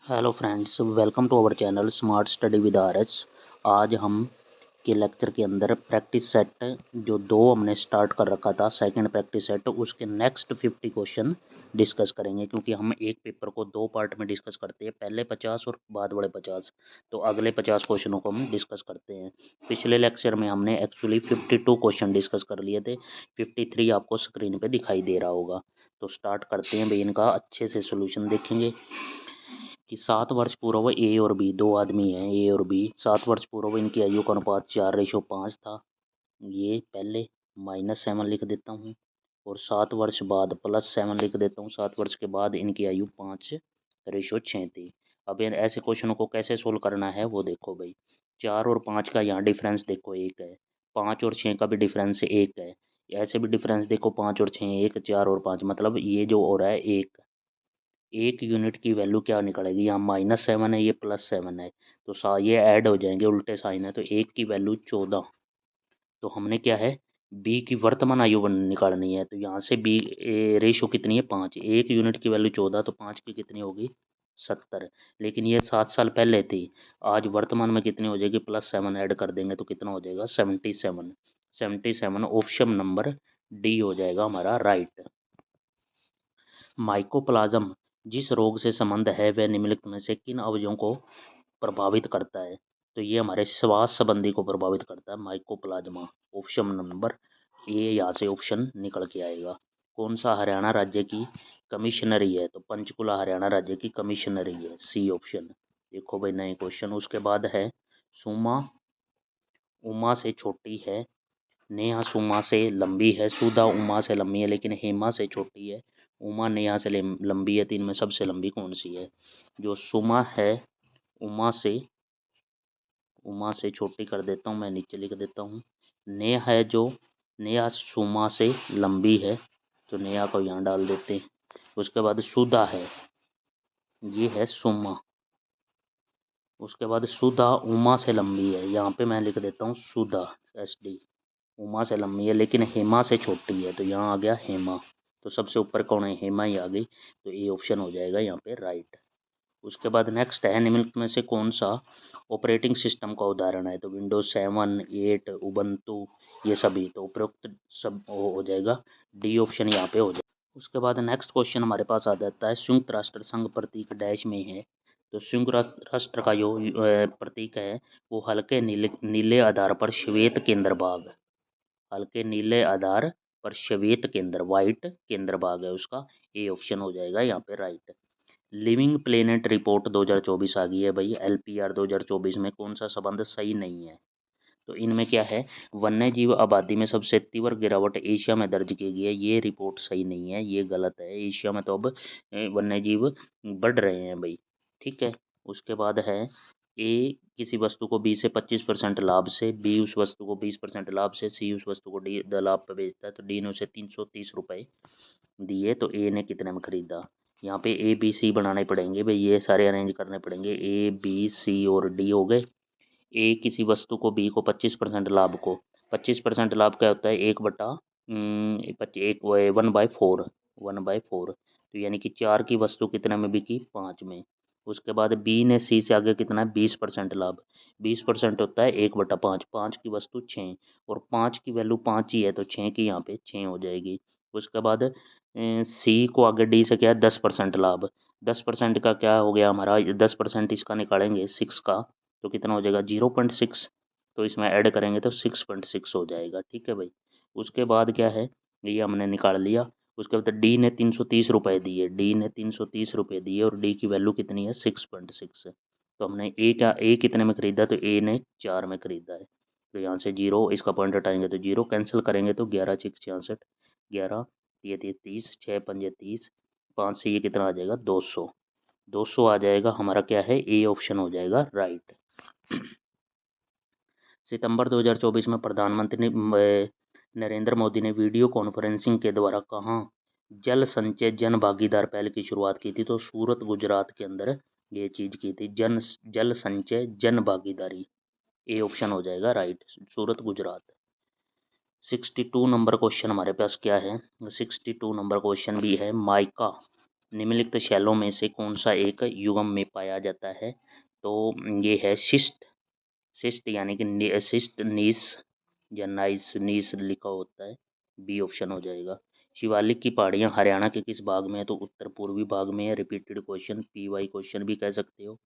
Hello friends, welcome to our channel smart study with R S. आज हम के lecture के अंदर प्रैक्टिस सेट जो दो हमने स्टार्ट कर रखा था, सेकंड प्रैक्टिस सेट, उसके नेक्स्ट 50 क्वेश्चन डिस्कस करेंगे। क्योंकि हम एक पेपर को दो पार्ट में डिस्कस करते हैं, पहले 50 और बाद वाले 50, तो अगले 50 क्वेश्चनों को हम डिस्कस करते हैं। पिछले लेक्चर में हमने एक्चुअली 52 क्वेश्चन डिस्कस कर लिए थे, 53 आपको स्क्रीन पर दिखाई दे रहा होगा। तो स्टार्ट करते हैं भाई, इनका अच्छे से सोल्यूशन देखेंगे कि 7 वर्ष पूर्व ए और बी, दो आदमी हैं ए और बी, 7 वर्ष पूर्व इनकी आयु का अनुपात 4:5 था। ये पहले -7 लिख देता हूँ और 7 वर्ष बाद +7 लिख देता हूँ। 7 वर्ष के बाद इनकी आयु 5:6 थी। अब इन ऐसे क्वेश्चनों को कैसे सोल्व करना है वो देखो भाई। 4 और 5 का यहाँ डिफरेंस देखो 1 है, 5 और 6 का भी डिफरेंस 1 है, ऐसे भी डिफरेंस देखो 5 और 6 1, 4 और 5, मतलब ये जो हो रहा है 1 यूनिट की वैल्यू क्या निकलेगी। यहाँ -7 है, ये +7 है, तो ये ऐड हो जाएंगे, उल्टे साइन है, तो 1 की वैल्यू 14। तो हमने क्या है, बी की वर्तमान आयु निकालनी है। तो यहाँ से बी रेशो कितनी है 5, 1 यूनिट की वैल्यू 14, तो 5 की कितनी होगी 70। लेकिन ये 7 साल पहले थी, आज वर्तमान में कितनी हो जाएगी, +7 ऐड कर देंगे तो कितना हो जाएगा 77। 77 ऑप्शन नंबर डी हो जाएगा हमारा राइट। माइकोप्लाज्म जिस रोग से संबंध है वह निम्नलिखित में से किन अवयवों को प्रभावित करता है। तो ये हमारे श्वास संबंधी को प्रभावित करता है माइकोप्लाज्मा। ऑप्शन नंबर ए यहाँ से ऑप्शन निकल के आएगा। कौन सा हरियाणा राज्य की कमिश्नरी है, तो पंचकुला हरियाणा राज्य की कमिश्नरी है, सी ऑप्शन। देखो भाई नए क्वेश्चन। उसके बाद है सुमा उमा से छोटी है, नेहा सुमा से लंबी है, सुधा उमा से लंबी है लेकिन हेमा से छोटी है, उमा नेहा से लंबी है, तो इनमें सबसे लंबी कौन सी है। जो सुमा है उमा से छोटी कर देता हूँ मैं, नीचे लिख देता हूँ। नेहा है जो नेहा सुमा से लंबी है, तो नेहा को यहाँ डाल देते हैं। उसके बाद सुधा है, ये है सुमा। उसके बाद सुधा उमा से लंबी है, यहाँ पे मैं लिख देता हूँ सुधा, SD। उमा से लंबी है लेकिन हेमा से छोटी है, तो यहाँ आ गया हेमा। तो सबसे ऊपर कौन है, हेमा ही आ गई, तो ए ऑप्शन हो जाएगा यहाँ पे राइट। उसके बाद नेक्स्ट है निम्नलिखित में से कौन सा ऑपरेटिंग सिस्टम का उदाहरण है। तो विंडोज 7, 8, उबंटू, ये सभी, तो उपरोक्त सब हो जाएगा, डी ऑप्शन यहाँ पे हो जाएगा। उसके बाद नेक्स्ट क्वेश्चन हमारे पास आ जाता है, संयुक्त राष्ट्र संघ प्रतीक डैश में है। तो संयुक्त राष्ट्र का जो प्रतीक है वो हल्के नीले नीले आधार पर श्वेत केंद्र भाग, हल्के नीले आधार पर श्वेत केंद्र, वाइट केंद्र भाग है उसका, ए ऑप्शन हो जाएगा यहाँ पे राइट। लिविंग प्लेनेट रिपोर्ट 2024 आ गई है भाई, LPR 2024 में कौन सा संबंध सही नहीं है। तो इनमें क्या है, वन्य जीव आबादी में सबसे तीव्र गिरावट एशिया में दर्ज की गई है, ये रिपोर्ट सही नहीं है, ये गलत है। एशिया में तो अब वन्य जीव बढ़ रहे हैं भाई, ठीक है। उसके बाद है ए किसी वस्तु को बी से 25% लाभ से, बी उस वस्तु को 20% लाभ से, सी उस वस्तु को डी लाभ पर बेचता है। तो डी ने उसे 330 रुपये दिए, तो ए ने कितने में खरीदा। यहाँ पे ABC बनाने पड़ेंगे भाई, ये सारे अरेंज करने पड़ेंगे, ABC और डी हो गए। ए किसी वस्तु को, बी को 25% लाभ को, 25% लाभ क्या होता है, 1/4, 1/4, तो यानी कि 4 की वस्तु कितने में बिकी, 5 में। उसके बाद बी ने सी से आगे कितना है, 20% लाभ, 20% होता है 1/5, 5 की वस्तु 6, और 5 की वैल्यू 5 ही है, तो 6 की यहाँ पे 6 हो जाएगी। उसके बाद सी को आगे डी से क्या है 10% लाभ, 10% का क्या हो गया हमारा, 10% इसका निकालेंगे 6 का, तो कितना हो जाएगा 0.6, तो इसमें ऐड करेंगे तो 6.6 हो जाएगा, ठीक है भाई। उसके बाद क्या है, ये हमने निकाल लिया। उसके बाद डी ने 330 रुपये दिए, डी ने 330 रुपये दिए और डी की वैल्यू कितनी है 6.6। तो हमने ए कितने में खरीदा, तो ए ने 4 में खरीदा है, तो यहाँ से 0 इसका पॉइंट हटाएंगे तो 0, कैंसिल करेंगे तो 11×6 = 66, 11 ये 30, 6×5 = 30, 5 से ये कितना आ जाएगा 200, 200 आ जाएगा हमारा, क्या है ए ऑप्शन हो जाएगा राइट। सितंबर 2024 में प्रधानमंत्री नरेंद्र मोदी ने वीडियो कॉन्फ्रेंसिंग के द्वारा कहाँ जल संचय जन भागीदार पहल की शुरुआत की थी। तो सूरत गुजरात के अंदर ये चीज़ की थी, जल संचय जन भागीदारी, ए ऑप्शन हो जाएगा right, Surat Gujarat. 62 number question हमारे पास क्या है, 62 नंबर क्वेश्चन भी है, माइका निम्नलिखित शैलों में से कौन सा एक युग्म में पाया जाता है? तो ये है शिस्ट। शिस्ट यानी कि शिस्ट नीस या नाइस नीस लिखा होता है, बी ऑप्शन हो जाएगा। शिवालिक की पहाड़ियाँ हरियाणा के किस भाग में है? तो उत्तर पूर्वी भाग में है। रिपीटेड क्वेश्चन, PY क्वेश्चन भी कह सकते हो।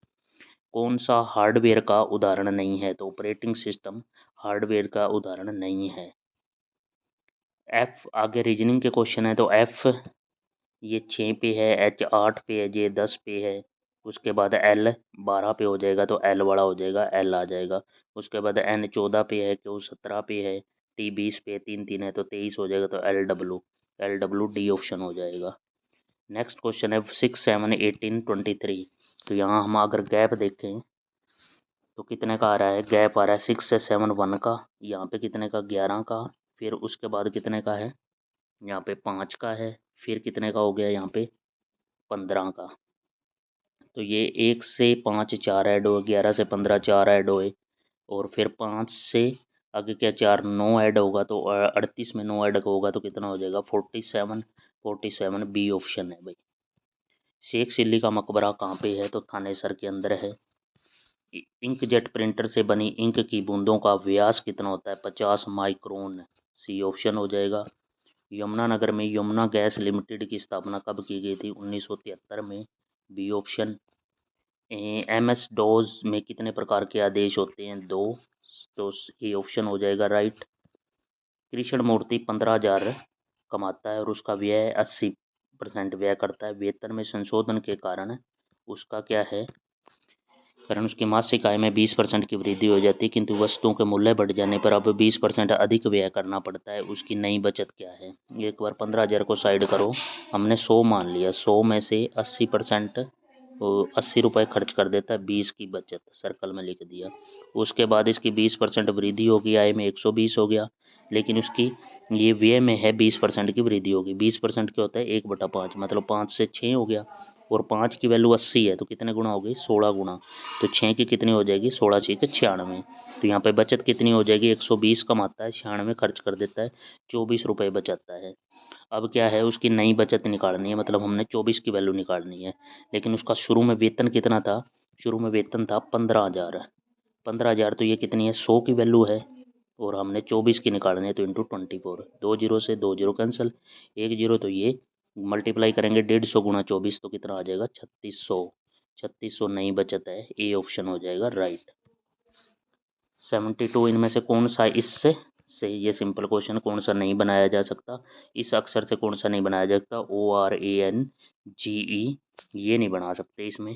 कौन सा हार्डवेयर का उदाहरण नहीं है? तो ऑपरेटिंग सिस्टम हार्डवेयर का उदाहरण नहीं है। एफ आगे रीजनिंग के क्वेश्चन है, तो एफ ये 6 पे है, एच 8 पे है, जे 10 पे है। उसके बाद एल 12 पे हो जाएगा तो एल बड़ा हो जाएगा, एल आ जाएगा। उसके बाद एन 14 पे है, क्यू 17 पे है, टी 20 पे, 3 3 है तो 23 हो जाएगा, तो एल डब्ल्यू डी ऑप्शन हो जाएगा। नेक्स्ट क्वेश्चन है 6 7 18 23। तो यहाँ हम अगर गैप देखें तो कितने का आ रहा है? गैप आ रहा है 6 से 7 1 का, यहाँ पे कितने का? 11 का। फिर उसके बाद कितने का है? यहाँ पे 5 का है। फिर कितने का हो गया यहाँ पे? 15 का। तो ये 1 से 5 4 ऐड हुए, 11 से 15 4 ऐड हुए, और फिर 5 से आगे क्या 4 9 ऐड होगा, तो 38 में 9 ऐड होगा तो कितना हो जाएगा? 47। 47 बी ऑप्शन है भाई। शेख चिल्ली का मकबरा कहाँ पे है? तो थानेसर के अंदर है। इंकजेट प्रिंटर से बनी इंक की बूंदों का व्यास कितना होता है? 50 माइक्रोन, सी ऑप्शन हो जाएगा। यमुनानगर में यमुना गैस लिमिटेड की स्थापना कब की गई थी? 1973 में, बी ऑप्शन। MS डॉस में कितने प्रकार के आदेश होते हैं? 2, तो ए ऑप्शन हो जाएगा राइट। कृष्ण मूर्ति 15,000 कमाता है और उसका व्यय 80% व्यय करता है। वेतन में संशोधन के कारण उसका क्या है? कारण उसकी मासिक आय में 20% की वृद्धि हो जाती है, किंतु वस्तुओं के मूल्य बढ़ जाने पर अब 20% अधिक व्यय करना पड़ता है। उसकी नई बचत क्या है? एक बार 15,000 को साइड करो, हमने 100 मान लिया, 100 में से 80% 80 रुपये खर्च कर देता है, 20 की बचत सर्कल में लिख दिया। उसके बाद इसकी 20% वृद्धि होगी, आय में 120 हो गया, लेकिन उसकी ये व्यय में है 20% की वृद्धि होगी। 20% क्या होता है? 1/5, मतलब 5 से 6 हो गया, और 5 की वैल्यू 80 है तो कितने गुना हो गई? 16 गुना। तो 6 की कितनी हो जाएगी? 16 6 के 96। तो यहाँ पे बचत कितनी हो जाएगी? 120 कमाता है, 96 खर्च कर देता है, 24 रुपये बचाता है। अब क्या है? उसकी नई बचत निकालनी है, मतलब हमने 24 की वैल्यू निकालनी है। लेकिन उसका शुरू में वेतन कितना था? शुरू में वेतन था 15,000। 15,000 तो ये कितनी है? 100 की वैल्यू है, और हमने 24 की निकालनी है, तो इंटू 24। 2 जीरो से 2 जीरो कैंसिल, 1 जीरो, तो ये मल्टीप्लाई करेंगे 150 गुना 24 तो कितना आ जाएगा? 3600। 3600 नई बचत है, ए ऑप्शन हो जाएगा राइट। 72 इनमें से कौन सा इससे से ये सिंपल क्वेश्चन, कौन सा नहीं बनाया जा सकता? इस अक्षर से कौन सा नहीं बनाया जा सकता? ORANGE, ये नहीं बना सकते इसमें।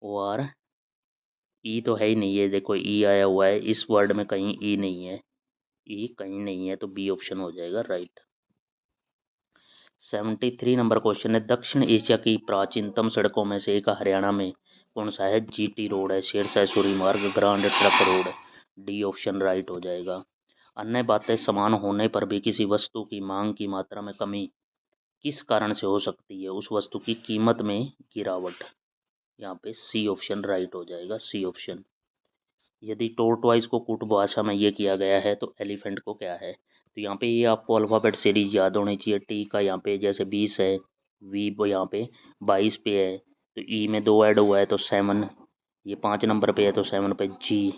OR ई तो है ही नहीं, ये देखो ई आया हुआ है, इस वर्ड में कहीं ई नहीं है, ई कहीं नहीं है, तो बी ऑप्शन हो जाएगा राइट। 73 नंबर क्वेश्चन है, दक्षिण एशिया की प्राचीनतम सड़कों में से एक हरियाणा में कौन सा है? GT रोड है, शेरशाह सूरी मार्ग, grand truck road, D option right हो जाएगा। अन्य बातें समान होने पर भी किसी वस्तु की मांग की मात्रा में कमी किस कारण से हो सकती है? उस वस्तु की कीमत में गिरावट, यहाँ पे सी ऑप्शन राइट हो जाएगा, सी ऑप्शन। यदि टोर्टवाइज को कूट भाषा में ये किया गया है तो एलिफेंट को क्या है? तो यहाँ पे ये आपको अल्फ़ाबेट सीरीज याद होनी चाहिए। टी का यहाँ पे जैसे 20 है, वी यहाँ पे 22 पे है, तो ई में 2 ऐड हुआ है तो 7, ये 5 नंबर पे है तो 7 पे जी।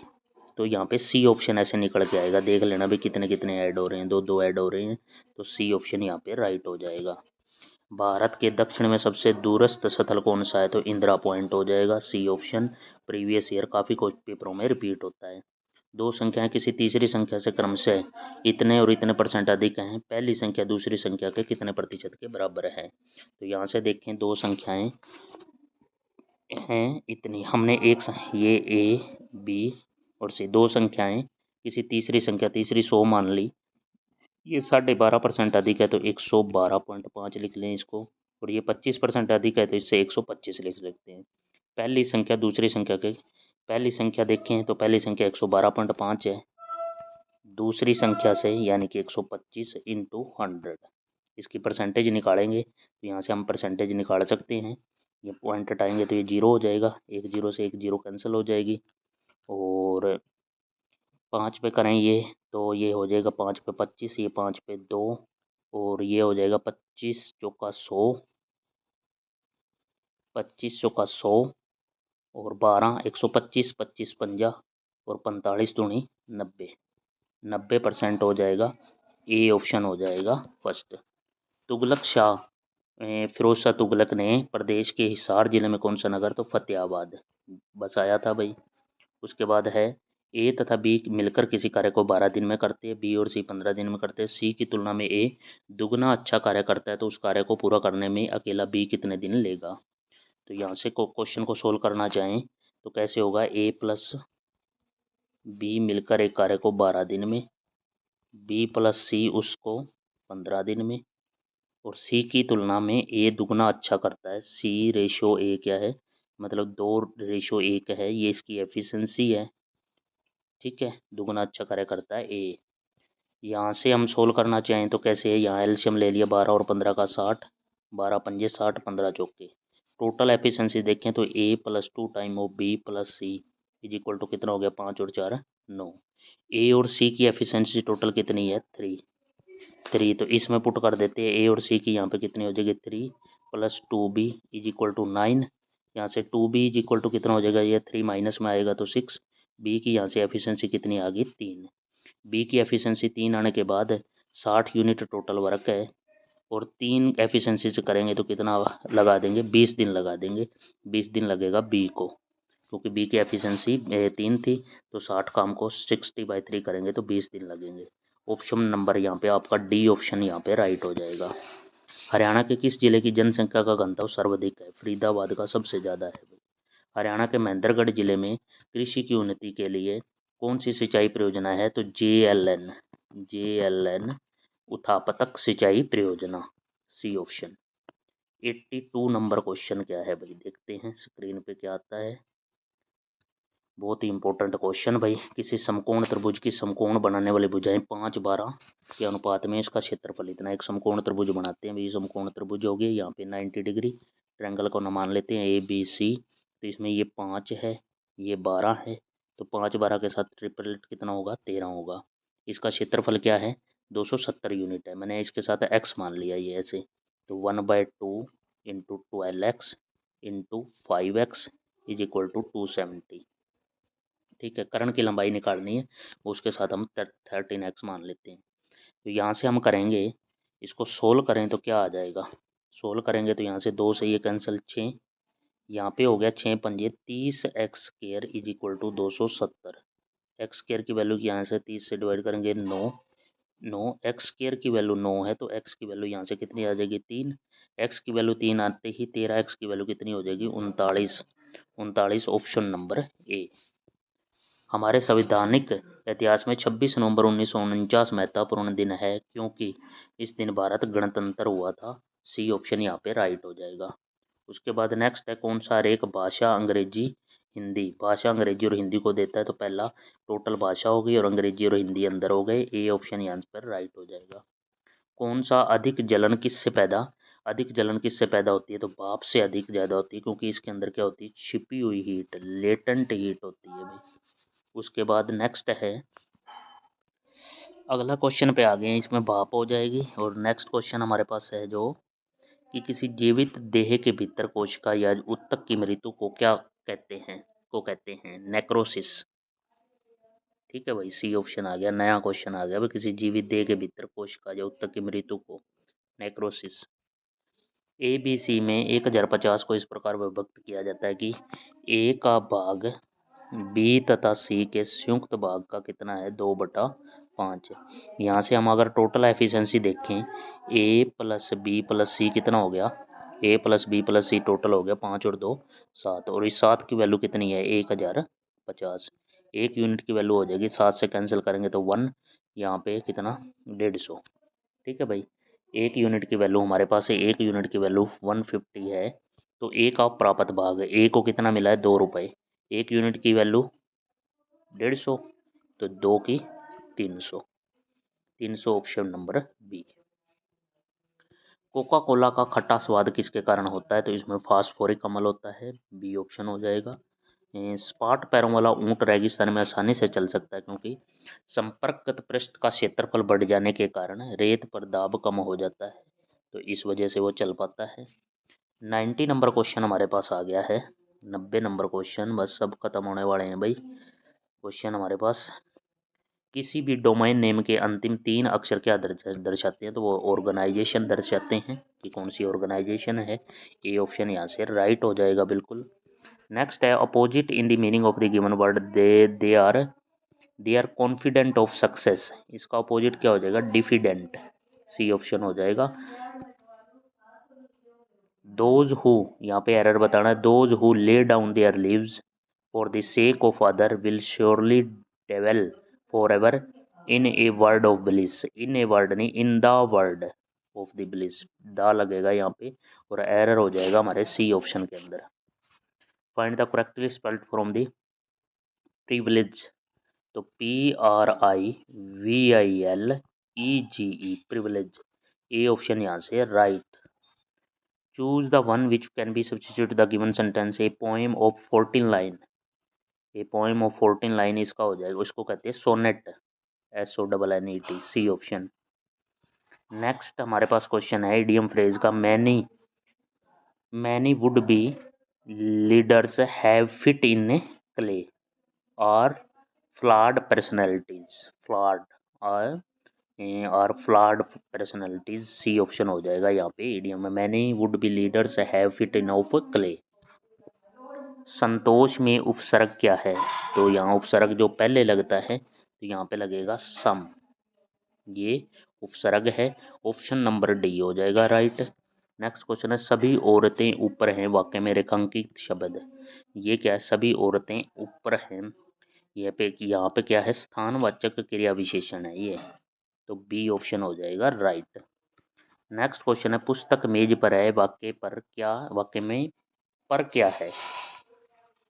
तो यहाँ पे सी ऑप्शन ऐसे निकल के आएगा, देख लेना भी कितने कितने ऐड हो रहे हैं, 2 2 ऐड हो रहे हैं, तो सी ऑप्शन यहाँ पे राइट हो जाएगा। भारत के दक्षिण में सबसे दूरस्थ स्थल कौन सा है? तो इंदिरा पॉइंट हो जाएगा, सी ऑप्शन। प्रीवियस ईयर काफ़ी पेपरों में रिपीट होता है। दो संख्याएं किसी तीसरी संख्या से क्रमशः इतने और इतने परसेंट अधिक हैं, पहली संख्या दूसरी संख्या के कितने प्रतिशत के बराबर है? तो यहाँ से देखें, दो संख्याएं हैं इतनी, हमने ये ए बी और सी, दो संख्याएं किसी तीसरी संख्या, तीसरी 100 मान ली, ये 12.5% अधिक है तो 112.5 लिख लें इसको, और ये 25% अधिक है तो इससे 125 लिख सकते हैं। पहली संख्या दूसरी संख्या के, पहली संख्या देखें तो पहली संख्या 112.5 है, दूसरी संख्या से यानी कि 125 इंटू 100, इसकी परसेंटेज निकालेंगे तो यहाँ से हम परसेंटेज निकाल सकते हैं। ये पॉइंट हटाएंगे तो ये जीरो हो जाएगा, एक जीरो से एक जीरो कैंसिल हो जाएगी, और 5 पे करें ये तो ये हो जाएगा 5 पे 25, ये 5 पे 2, और ये हो जाएगा 25 चौका 100, 2500 का 100 और 12 125 25 50 और 45 दूनी 90 90% हो जाएगा। ए ऑप्शन हो जाएगा फर्स्ट। तुगलक शाह फिरोज शाह तुगलक ने प्रदेश के हिसार जिले में कौन सा नगर, तो फतेहाबाद बसाया था भाई। उसके बाद है ए तथा बी मिलकर किसी कार्य को 12 दिन में करते हैं, बी और सी 15 दिन में करते हैं। सी की तुलना में ए दुगना अच्छा कार्य करता है, तो उस कार्य को पूरा करने में अकेला बी कितने दिन लेगा। तो यहाँ से क्वेश्चन को सोल्व करना चाहें तो कैसे होगा, ए प्लस बी मिलकर एक कार्य को 12 दिन में, बी प्लस सी उसको 15 दिन में, और सी की तुलना में ए दुगना अच्छा करता है। सी रेशो ए क्या है, मतलब 2:1 है, ये इसकी एफिशिएंसी है। ठीक है, दुगना अच्छा कार्य करता है ए। यहाँ से हम सोल्व करना चाहें तो कैसे है, यहाँ एलसीएम ले लिया 12 और 15 का 60, 12 पंजे 60, 15 चौके। टोटल एफिशिएंसी देखें तो A plus 2 time of B plus C is equal to कितना हो गया, 5 और 4 9। ए और सी की एफिशिएंसी टोटल कितनी है, 3। तो इसमें पुट कर देते हैं, ए और सी की यहाँ पे कितनी हो जाएगी, 3 plus 2b is equal to 9। यहाँ से 2b इज इक्वल टू कितना हो जाएगा, ये 3 माइनस में आएगा तो 6। बी की यहाँ से एफिशिएंसी कितनी आ गई, 3। बी की एफिशिएंसी 3 आने के बाद 60 यूनिट टोटल वर्क है, और 3 एफिशिएंसी से करेंगे तो कितना लगा देंगे, 20 दिन लगा देंगे। 20 दिन लगेगा बी को, क्योंकि बी की एफिशिएंसी 3 थी, तो 60 काम को 60/3 करेंगे तो 20 दिन लगेंगे। ऑप्शन नंबर यहाँ पे आपका डी ऑप्शन यहाँ पे राइट हो जाएगा। हरियाणा के किस जिले की जनसंख्या का घनत्व सर्वाधिक है, फरीदाबाद का सबसे ज़्यादा है। हरियाणा के महेंद्रगढ़ जिले में कृषि की उन्नति के लिए कौन सी सिंचाई परियोजना है, तो JLN उठापतक सिंचाई परियोजना, सी ऑप्शन। 82 नंबर क्वेश्चन क्या है भाई, देखते हैं स्क्रीन पे क्या आता है। बहुत ही इंपॉर्टेंट क्वेश्चन भाई, किसी समकोण त्रिभुज की समकोण बनाने वाली भुजाएं 5/12 के अनुपात में इसका क्षेत्रफल इतना। एक समकोण त्रिभुज बनाते हैं, ये समकोण त्रिभुज हो गया, यहाँ पे 90 डिग्री ट्रायंगल को न मान लेते हैं ABC। तो इसमें ये 5 है, ये 12 है, तो 5/12 के साथ ट्रिपल कितना होगा, 13 होगा। इसका क्षेत्रफल क्या है, 270 यूनिट है। मैंने इसके साथ x मान लिया ये ऐसे, तो 1/2 into 12x into 5x is equal to 270। ठीक है, कर्ण की लंबाई निकालनी है, उसके साथ हम 13x मान लेते हैं। तो यहाँ से हम करेंगे, इसको सोल्व करें तो क्या आ जाएगा, सोल्व करेंगे तो यहाँ से 2 से ये कैंसिल, 6 यहाँ पे हो गया, 6 पंजे 30x² is equal to 270। x² की वैल्यू यहाँ से 30 से डिवाइड करेंगे 9 x² की वैल्यू 9 है, तो x की वैल्यू यहाँ से कितनी आ जाएगी, 3। x की वैल्यू 3 आते ही 13x की वैल्यू कितनी हो जाएगी, 39। Option number A. हमारे संवैधानिक इतिहास में 26 नवंबर 1949 महत्वपूर्ण दिन है, क्योंकि इस दिन भारत गणतंत्र हुआ था। सी ऑप्शन यहाँ पे राइट हो जाएगा। उसके बाद नेक्स्ट है, कौन सा एक भाषा अंग्रेजी हिंदी, भाषा अंग्रेजी और हिंदी को देता है, तो पहला टोटल भाषा होगी और अंग्रेजी और हिंदी अंदर हो गए। ए ऑप्शन यहाँ पर राइट हो जाएगा। कौन सा अधिक जलन किससे पैदा होती है, तो भाप से अधिक ज़्यादा होती है, क्योंकि इसके अंदर क्या होती है, छिपी हुई हीट, लेटेंट हीट होती है भाई। उसके बाद नेक्स्ट है, अगला क्वेश्चन पे आ गए हैं, इसमें भाप हो जाएगी। और नेक्स्ट क्वेश्चन हमारे पास है जो कि किसी जीवित देह के भीतर कोशिका या ऊतक की मृत्यु को क्या कहते हैं नेक्रोसिस। ठीक है भाई, सी ऑप्शन आ गया, नया क्वेश्चन आ गया भाई, किसी जीवित देह के भीतर कोशिका या ऊतक की मृत्यु को नेक्रोसिस। ABC में 1050 को इस प्रकार विभक्त किया जाता है कि ए का भाग बी तथा सी के संयुक्त भाग का कितना है, 2/5। यहाँ से हम अगर टोटल एफिशिएंसी देखें, ए प्लस बी प्लस सी कितना हो गया, ए प्लस बी प्लस सी टोटल हो गया 5 और 2 7, और इस 7 की वैल्यू कितनी है, 1050। 1 यूनिट की वैल्यू हो जाएगी, 7 से कैंसिल करेंगे तो 1, यहाँ पे कितना 150। ठीक है भाई, 1 यूनिट की वैल्यू हमारे पास है, 1 यूनिट की वैल्यू 150 है। तो ए का प्राप्त भाग, ए को कितना मिला है, 2 रुपये। 1 यूनिट की वैल्यू 150, तो 2 की 300 option number B. Coca Cola का खट्टा स्वाद किसके कारण होता है, तो इसमें फास्फोरिक अम्ल होता है, बी ऑप्शन हो जाएगा। स्पाट पैरों वाला ऊंट रेगिस्तान में आसानी से चल सकता है, क्योंकि संपर्कगत पृष्ठ का क्षेत्रफल बढ़ जाने के कारण रेत पर दाब कम हो जाता है, तो इस वजह से वो चल पाता है। 90 नंबर क्वेश्चन हमारे पास आ गया है। 90 नंबर क्वेश्चन बस सब खत्म होने वाले हैं भाई। क्वेश्चन हमारे पास किसी भी डोमेन नेम के अंतिम 3 अक्षर क्या दर्शाते हैं, तो वो ऑर्गेनाइजेशन दर्शाते हैं कि कौन सी ऑर्गेनाइजेशन है। ए ऑप्शन यहाँ से राइट हो जाएगा बिल्कुल। नेक्स्ट है opposite in the meaning of the given word they are confident of success. इसका अपोजिट क्या हो जाएगा, डिफिडेंट। सी ऑप्शन हो जाएगा। दोज हु, यहाँ पे एरर बताना है, those who lay down their lives for the sake of other will surely dwell forever in a world of bliss. In a world नहीं, in the world of the bliss, the लगेगा यहाँ पे और error हो जाएगा हमारे सी option के अंदर। Find the correctly spelled from the privilege, तो PRIVILEGE प्रिविलेज। ए ऑप्शन यहाँ से right. Choose the one which can be substitute the given sentence a poem of 14 line. A poem of 14 line इसका हो जाएगा, उसको कहते हैं sonnet, SONNET, C option. Next हमारे पास क्वेश्चन है इडियम फ्रेज का, many would be leaders have feet in clay और फ्लॉड पर्सनैलिटीज, फ्लॉड पर्सनैलिटीज, सी ऑप्शन हो जाएगा यहाँ पे इडियम में। Many would be leaders have feet in of clay. संतोष में उपसर्ग क्या है, तो यहाँ उपसर्ग जो पहले लगता है तो यहाँ पे लगेगा सम, ये उपसर्ग है। ऑप्शन नंबर डी हो जाएगा राइट। नेक्स्ट क्वेश्चन है सभी औरतें ऊपर हैं वाक्य में रेखांकित शब्द। ये क्या है, सभी औरतें ऊपर हैं, यहाँ पे क्या है, स्थानवाचक क्रिया विशेषण है ये, तो बी ऑप्शन हो जाएगा राइट। नेक्स्ट क्वेश्चन है पुस्तक मेज पर है, वाक्य में पर क्या है,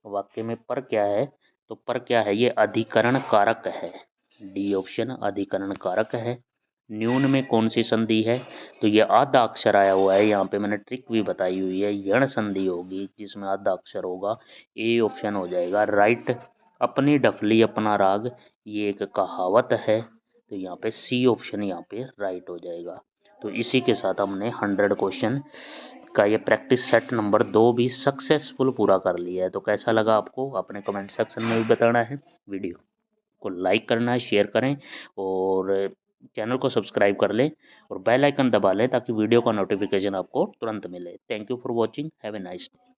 वाक्य में पर क्या है, तो पर क्या है, ये अधिकरण कारक है, डी ऑप्शन अधिकरण कारक है। न्यून में कौन सी संधि है, तो ये आधा अक्षर आया हुआ है, यहाँ पे मैंने ट्रिक भी बताई हुई है, यण संधि होगी जिसमें आधा अक्षर होगा, ए ऑप्शन हो जाएगा राइट। अपनी डफली अपना राग, ये एक कहावत है, तो यहाँ पे सी ऑप्शन यहाँ पे राइट हो जाएगा। तो इसी के साथ हमने 100 क्वेश्चन का ये प्रैक्टिस सेट नंबर 2 भी सक्सेसफुल पूरा कर लिया है। तो कैसा लगा आपको, अपने कमेंट सेक्शन में भी बताना है। वीडियो को लाइक करना है, शेयर करें और चैनल को सब्सक्राइब कर लें और बेल आइकन दबा लें ताकि वीडियो का नोटिफिकेशन आपको तुरंत मिले। Thank you for watching, have a nice day.